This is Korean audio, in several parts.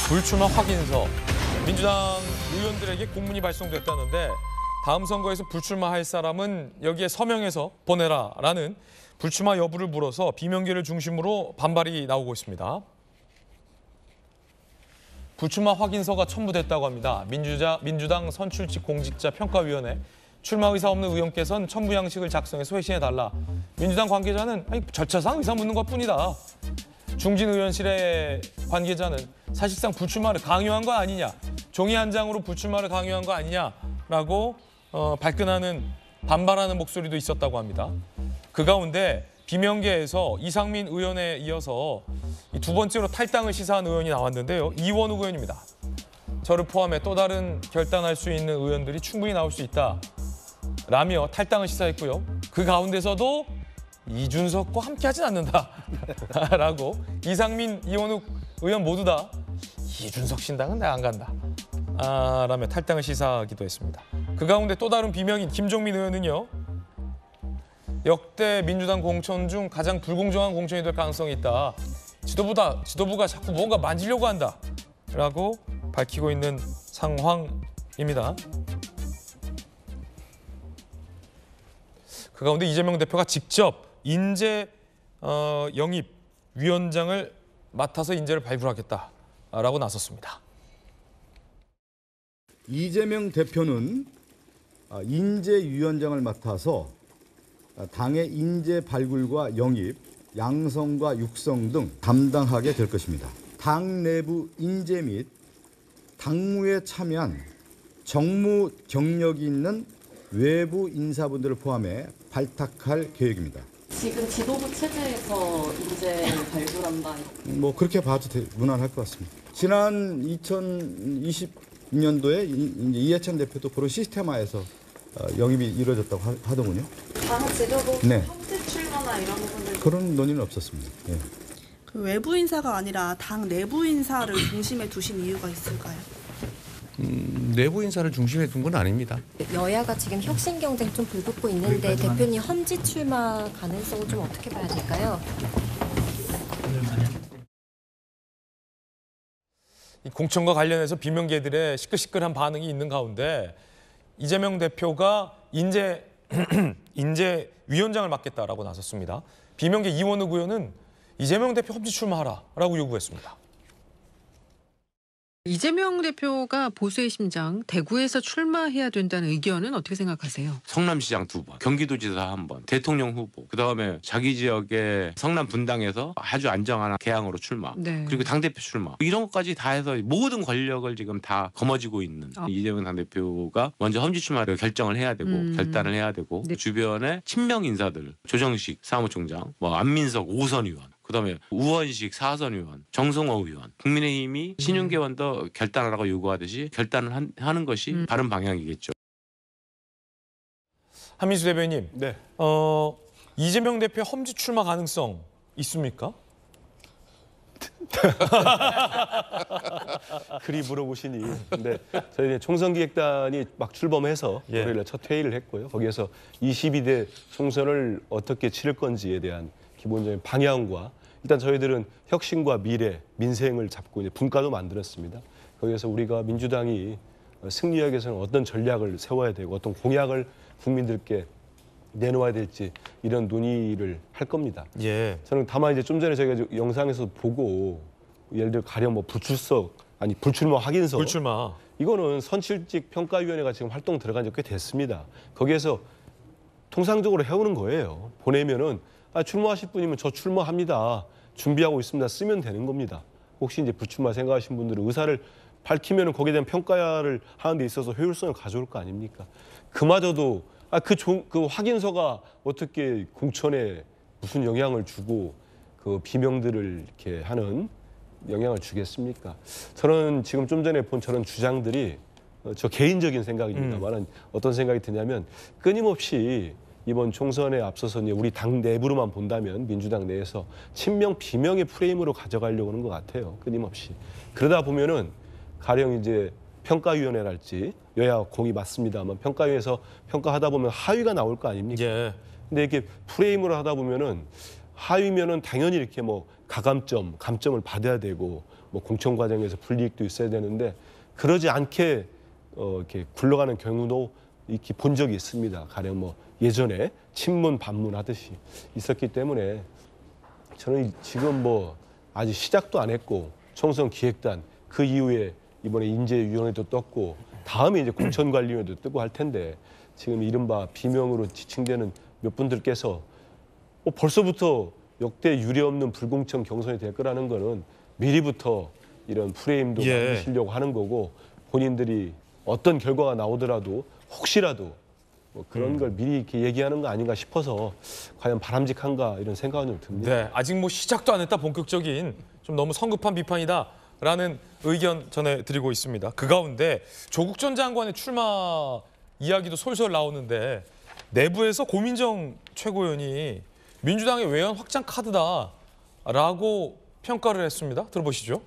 불출마 확인서. 민주당 의원들에게 공문이 발송됐다는데 다음 선거에서 불출마할 사람은 여기에 서명해서 보내라라는 불출마 여부를 물어서 비명계를 중심으로 반발이 나오고 있습니다. 불출마 확인서가 첨부됐다고 합니다. 민주당 선출직 공직자 평가위원회 출마 의사 없는 의원께서는 첨부 양식을 작성해서 회신해달라. 민주당 관계자는 절차상 의사 묻는 것뿐이다. 중진 의원실의 관계자는 사실상 불출마를 강요한 거 아니냐, 종이 한 장으로 불출마를 강요한 거 아니냐라고 발끈하는 반발하는 목소리도 있었다고 합니다. 그 가운데 비명계에서 이상민 의원에 이어서 두 번째로 탈당을 시사한 의원이 나왔는데요. 이원욱 의원입니다. 저를 포함해 또 다른 결단할 수 있는 의원들이 충분히 나올 수 있다라며 탈당을 시사했고요. 그 가운데서도 이준석과 함께하진 않는다라고 이상민, 이원욱 의원 모두 다 이준석 신당은 내가 안 간다 라며 탈당을 시사하기도 했습니다. 그 가운데 또 다른 비명인 김종민 의원은요. 역대 민주당 공천 중 가장 불공정한 공천이 될 가능성이 있다. 지도부가 자꾸 뭔가 만지려고 한다라고 밝히고 있는 상황입니다. 그 가운데 이재명 대표가 직접 인재 영입 위원장을 맡아서 인재를 발굴하겠다라고 나섰습니다. 이재명 대표는 인재위원장을 맡아서 당의 인재 발굴과 영입, 양성과 육성 등 담당하게 될 것입니다. 당 내부 인재 및 당무에 참여한 정무 경력이 있는 외부 인사분들을 포함해 발탁할 계획입니다. 지금 지도부 체제에서 인재를 발굴한다. 그렇게 봐도 무난할 것 같습니다. 지난 2020년도에 이해찬 대표도 그런 시스템화에서 영입이 이루어졌다고 하더군요. 당 지도부 네. 현직 출마나 이런 부분들 그런 논의는 없었습니다. 네. 그 외부 인사가 아니라 당 내부 인사를 중심에 두신 이유가 있을까요? 내부 인사를 중심에 둔 건 아닙니다. 여야가 지금 혁신 경쟁 좀 불붙고 있는데 대표님 험지 출마 가능성은 좀 어떻게 봐야 될까요? 이 공천과 관련해서 비명계들의 시끌시끌한 반응이 있는 가운데 이재명 대표가 인재위원장을 맡겠다라고 나섰습니다. 비명계 이원욱 의원은 이재명 대표 험지 출마하라라고 요구했습니다. 이재명 대표가 보수의 심장 대구에서 출마해야 된다는 의견은 어떻게 생각하세요? 성남시장 2번, 경기도지사 1번, 대통령 후보, 그다음에 자기 지역의 성남 분당에서 아주 안정한 개항으로 출마, 네. 그리고 당대표 출마 이런 것까지 다 해서 모든 권력을 지금 다 거머쥐고 있는 이재명 당대표가 먼저 험지 출마를 결정을 해야 되고 결단을 해야 되고 네. 주변에 친명 인사들 조정식 사무총장, 안민석 5선 의원 그다음에 우원식 4선 의원, 정성호 의원, 국민의힘이 신윤계 의원도 결단하라고 요구하듯이 결단을 하는 것이 바른 방향이겠죠. 한민수 대변인, 네. 이재명 대표 험지 출마 가능성 있습니까? 그리 물어보시니. 네. 저희 총선기획단이 막 출범해서 월요일에 첫 회의를 했고요. 거기에서 22대 총선을 어떻게 치를 건지에 대한 기본적인 방향과 일단 저희들은 혁신과 미래, 민생을 잡고 이제 분과도 만들었습니다. 거기에서 우리가 민주당이 승리하기 위해서는 어떤 전략을 세워야 되고 어떤 공약을 국민들께 내놓아야 될지 이런 논의를 할 겁니다. 예. 저는 다만 이제 좀 전에 저희가 영상에서 보고 예를 들어 가령 불출마 확인서. 불출마. 이거는 선출직 평가위원회가 지금 활동 들어간 지 꽤 됐습니다. 거기에서 통상적으로 해오는 거예요. 보내면은 출마하실 분이면 저 출마합니다. 준비하고 있습니다. 쓰면 되는 겁니다. 혹시 이제 불출마 생각하신 분들은 의사를 밝히면 거기에 대한 평가를 하는 데 있어서 효율성을 가져올 거 아닙니까? 그마저도 그 확인서가 어떻게 공천에 무슨 영향을 주고 그 비명들을 이렇게 하는 영향을 주겠습니까? 저는 지금 좀 전에 본 저런 주장들이 저 개인적인 생각입니다만 어떤 생각이 드냐면 끊임없이 이번 총선에 앞서서 우리 당 내부로만 본다면 민주당 내에서 친명 비명의 프레임으로 가져가려고 하는 것 같아요. 끊임없이. 그러다 보면은 가령 이제 평가위원회랄지 여야 공이 맞습니다만 평가위에서 평가하다 보면 하위가 나올 거 아닙니까? 예. 근데 이렇게 프레임으로 하다 보면은 하위면은 당연히 이렇게 감점을 받아야 되고 뭐 공천 과정에서 불이익도 있어야 되는데 그러지 않게 이렇게 굴러가는 경우도 이렇게 본 적이 있습니다. 가령 뭐 예전에 친문 반문 하듯이 있었기 때문에 저는 지금 뭐 아직 시작도 안 했고 총선 기획단 그 이후에 이번에 인재위원회도 떴고 다음에 이제 공천관리위원회도 뜨고 할 텐데 지금 이른바 비명으로 지칭되는 몇 분들께서 벌써부터 역대 유례 없는 불공정 경선이 될 거라는 거는 미리부터 이런 프레임도 만드시려고 하는 거고 본인들이 어떤 결과가 나오더라도 혹시라도 뭐 그런 걸 미리 이렇게 얘기하는 거 아닌가 싶어서 과연 바람직한가 이런 생각은 좀 듭니다. 네, 아직 뭐 시작도 안 했다 본격적인 좀 너무 성급한 비판이다라는 의견 전해드리고 있습니다. 그 가운데 조국 전 장관의 출마 이야기도 솔솔 나오는데 내부에서 고민정 최고위원이 민주당의 외연 확장 카드다라고 평가를 했습니다. 들어보시죠.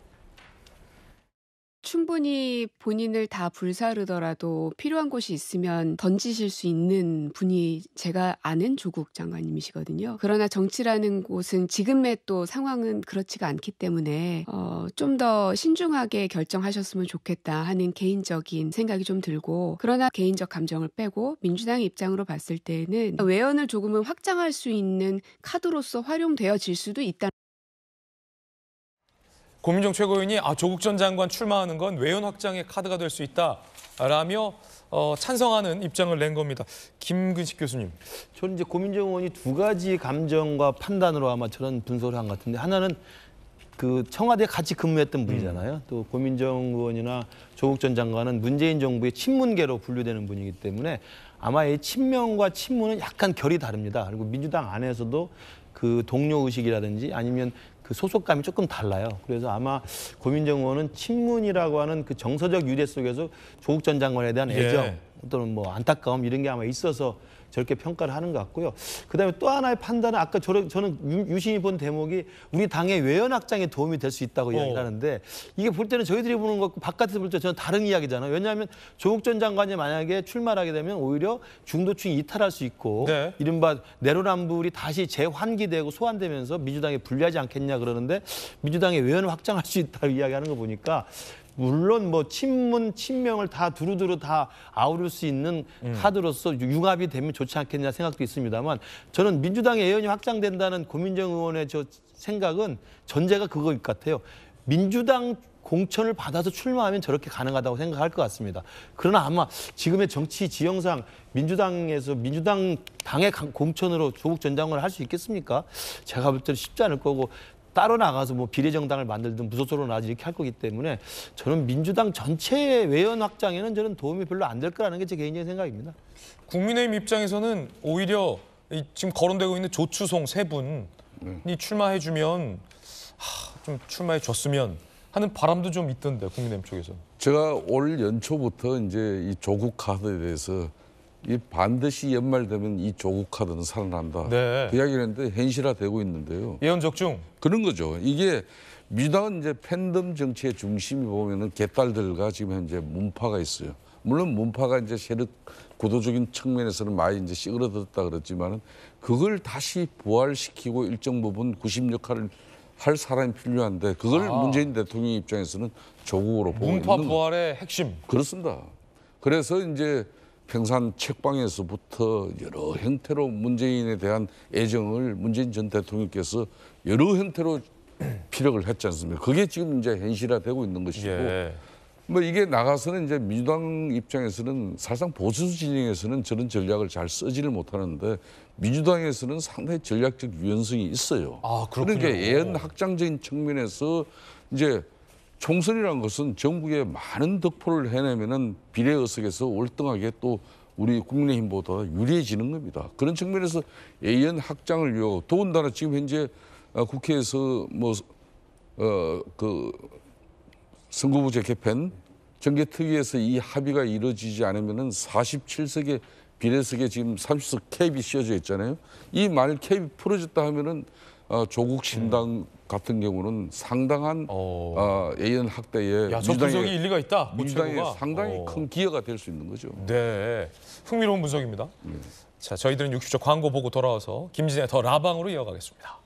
충분히 본인을 다 불사르더라도 필요한 곳이 있으면 던지실 수 있는 분이 제가 아는 조국 장관님이시거든요. 그러나 정치라는 곳은 지금의 또 상황은 그렇지가 않기 때문에 좀 더 신중하게 결정하셨으면 좋겠다 하는 개인적인 생각이 좀 들고 그러나 개인적 감정을 빼고 민주당의 입장으로 봤을 때는 외연을 조금은 확장할 수 있는 카드로서 활용되어질 수도 있다. 고민정 최고위원이 조국 전 장관 출마하는 건 외연 확장의 카드가 될 수 있다라며 찬성하는 입장을 낸 겁니다. 김근식 교수님. 저는 이제 고민정 의원이 두 가지 감정과 판단으로 아마 저런 분석을 한 것 같은데 하나는 그 청와대에 같이 근무했던 분이잖아요. 또 고민정 의원이나 조국 전 장관은 문재인 정부의 친문계로 분류되는 분이기 때문에 아마 이 친명과 친문은 약간 결이 다릅니다. 그리고 민주당 안에서도 그 동료 의식이라든지 아니면 그 소속감이 조금 달라요. 그래서 아마 고민정 의원은 친문이라고 하는 그 정서적 유대 속에서 조국 전 장관에 대한 애정 또는 뭐 안타까움 이런 게 아마 있어서 저렇게 평가를 하는 것 같고요. 그다음에 또 하나의 판단은 아까 저는 유심히 본 대목이 우리 당의 외연 확장에 도움이 될 수 있다고 이야기를 하는데 이게 볼 때는 저희들이 보는 것과 바깥에서 볼 때 저는 다른 이야기잖아요. 왜냐하면 조국 전 장관이 만약에 출마를 하게 되면 오히려 중도층이 이탈할 수 있고 이른바 내로남불이 다시 재환기되고 소환되면서 민주당에 불리하지 않겠냐 그러는데 민주당의 외연을 확장할 수 있다고 이야기하는 거 보니까 물론 뭐 친문, 친명을 다 두루두루 다 아우를 수 있는 카드로서 융합이 되면 좋지 않겠냐 생각도 있습니다만 저는 민주당의 외연이 확장된다는 고민정 의원의 저 생각은 전제가 그거일 것 같아요. 민주당 공천을 받아서 출마하면 저렇게 가능하다고 생각할 것 같습니다. 그러나 아마 지금의 정치 지형상 민주당에서 민주당 당의 공천으로 조국 전 장관을 할 수 있겠습니까? 제가 볼 때는 쉽지 않을 거고 따로 나가서 뭐 비례정당을 만들든 무소속으로 나가지 이렇게 할 거기 때문에 저는 민주당 전체의 외연 확장에는 저는 도움이 별로 안 될 거라는 게 제 개인적인 생각입니다. 국민의힘 입장에서는 오히려 지금 거론되고 있는 조추송 세 분이 출마해주면 좀 출마해줬으면 하는 바람도 좀 있던데 국민의힘 쪽에서. 제가 올 연초부터 이제 이 조국 카드에 대해서 이 반드시 연말되면 이 조국 카드는 살아난다. 그 이야기를 했는데 현실화되고 있는데요. 예언적중. 그런 거죠. 이게 민주당은 이제 팬덤 정치의 중심이 보면은 개딸들과 지금 현재 문파가 있어요. 물론 문파가 이제 세력 구도적인 측면에서는 많이 이제 시그러들었다 그랬지만은 그걸 다시 부활시키고 일정 부분 구심 역할을 할 사람이 필요한데 그걸 문재인 대통령 입장에서는 조국으로 보고 있는 문파 부활의 핵심. 그렇습니다. 그래서 이제 평산 책방에서부터 여러 형태로 문재인에 대한 애정을 문재인 전 대통령께서 여러 형태로 피력을 했지 않습니까? 그게 지금 이제 현실화되고 있는 것이고 뭐 이게 나가서는 이제 민주당 입장에서는 사실상 보수 진영에서는 저런 전략을 잘 쓰지를 못하는데 민주당에서는 상당히 전략적 유연성이 있어요. 그러니까 예언 확장적인 측면에서 이제 총선이라는 것은 전국에 많은 득표를 해내면은 비례 의석에서 월등하게 또 우리 국민의힘보다 유리해지는 겁니다. 그런 측면에서 예언 확장을 위하고 더군다나 지금 현재 국회에서 그 선거구 재개편 정개특위에서 이 합의가 이루어지지 않으면은 47석의 비례석에 지금 30석 캡이 씌워져 있잖아요. 이 만일 캡이 풀어졌다 하면은 조국 신당 같은 경우는 상당한 예언 확대에 저 분석이 일리가 있다. 민주당에 상당히 큰 기여가 될 수 있는 거죠. 네, 흥미로운 분석입니다. 자, 저희들은 60초 광고 보고 돌아와서 김진애 더 라방으로 이어가겠습니다.